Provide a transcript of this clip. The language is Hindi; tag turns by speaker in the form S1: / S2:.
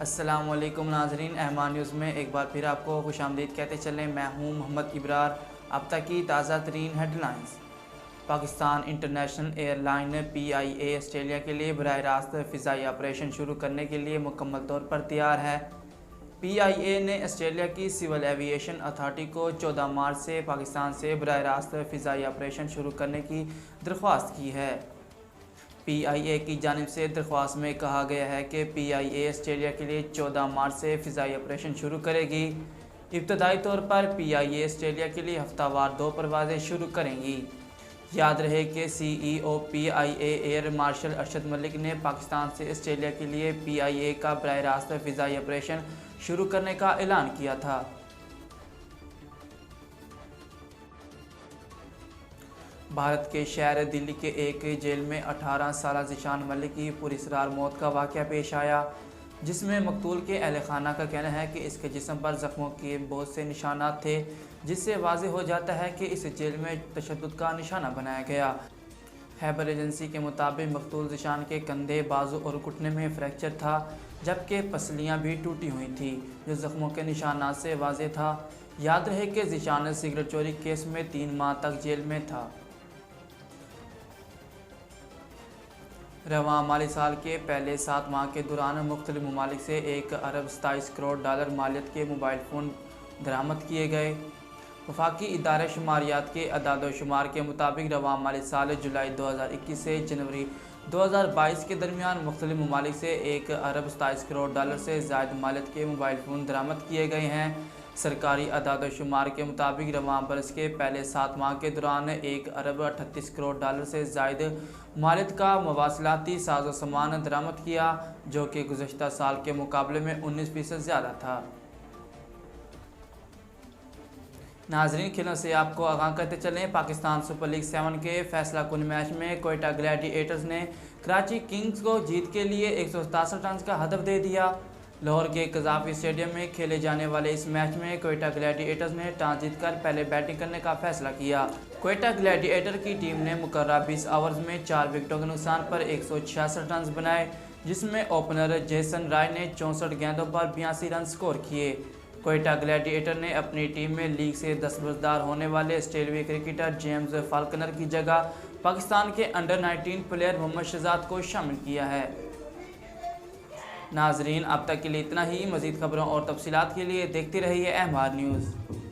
S1: अस्सलामुअलैकुम नाजरीन, अहमान न्यूज़ में एक बार फिर आपको खुशामदीद कहते चलें। मैं हूं मोहम्मद इब्रार। अब तक की ताज़ा तरीन headlines. Pakistan international airline PIA Australia के लिए बराह रास्त फ़िज़ाई ऑपरेशन शुरू करने के लिए मुकम्मल तौर पर तैयार है। PIA ने ऑस्ट्रेलिया की सिविल एविएशन अथॉरिटी को 14 मार्च से पाकिस्तान से बराह रास्त फ़िज़ाई ऑपरेशन शुरू करने की दरख्वास्त की है। PIA की जानिब से दरख्वास्त में कहा गया है कि PIA ऑस्ट्रेलिया के लिए 14 मार्च से फ़िज़ाई ऑपरेशन शुरू करेगी। इब्तदाई तौर पर PIA ऑस्ट्रेलिया के लिए हफ्तावार 2 परवाज़ें शुरू करेंगी। याद रहे कि CEO PIA air marshal Arshad Malik ने पाकिस्तान से ऑस्ट्रेलिया के लिए PIA का बराह रास्त फ़िज़ाई ऑपरेशन शुरू करने का ऐलान किया था। भारत के शहर दिल्ली के एक जेल में 18 साला ज़ीशान मलिक की पुरअसरार मौत का वाक़या पेश आया, जिसमें मकतूल के अहल खाना का कहना है कि इसके जिस्म पर ज़ख्मों के बहुत से निशानात थे, जिससे वाज़ेह हो जाता है कि इस जेल में तशद्दुद का निशाना बनाया गया। खैबर एजेंसी के मुताबिक मकतूल ज़ीशान के कंधे, बाजू और घुटने में फ्रैक्चर था, जबकि पसलियाँ भी टूटी हुई थी, जो ज़ख्मों के निशानात से वाज़ेह था। याद रहे कि ज़ीशान सिगरेट चोरी केस में 3 माह तक जेल में था। रवां माली साल के पहले 7 माह के दौरान मुख्तलिफ ममालिक से 1 अरब 27 करोड़ डॉलर मालियत के मोबाइल फ़ोन दरामद किए गए। वफाकी इदारे शुमारियात के अदाद-ओ-शुमार के मुताबिक रवां माली साल जुलाई 2021 से जनवरी 2022 के दरमियान मुख्तलिफ ममालिक से 1 अरब 27 करोड़ डॉलर से ज़ायद मालियत के मोबाइल फ़ोन दरामद किए गए हैं। सरकारी अदाद-ओ-शुमार के मुताबिक रवां बरस के पहले 7 माह के दौरान 1 अरब 38 करोड़ डॉलर से ज़ायद मालियत का मवासलाती साजो सामान दरामद किया, जो कि गुज़श्ता साल के मुकाबले में 19% ज़्यादा था। नाजरीन, खेलों से आपको आगाह करते चलें। पाकिस्तान सुपर लीग 7 के फैसला कुन मैच में कोयटा ग्लैडिएटर्स ने कराची किंग्स को जीत के लिए 167 रन का हदफ दे दिया। लाहौर के कज़ाफ़ी स्टेडियम में खेले जाने वाले इस मैच में कोयटा ग्लैडिएटर्स ने टॉस जीतकर पहले बैटिंग करने का फैसला किया। कोयटा ग्लैडिएटर की टीम ने मुकर्रर 20 ओवर्स में 4 विकेटों के नुकसान पर 166 रन बनाए, जिसमें ओपनर जेसन राय ने 64 गेंदों पर 82 रन स्कोर किए। कोयटा ग्लैडिएटर ने अपनी टीम में लीग से दस्तबरदार होने वाले ऑस्ट्रेलियाई क्रिकेटर जेम्स फाल्कनर की जगह पाकिस्तान के अंडर 19 प्लेयर मोहम्मद शहजाद को शामिल किया है। नाजरीन, अब तक के लिए इतना ही। मज़ीद खबरों और तफसीलात के लिए देखते रहिए अहमार न्यूज़।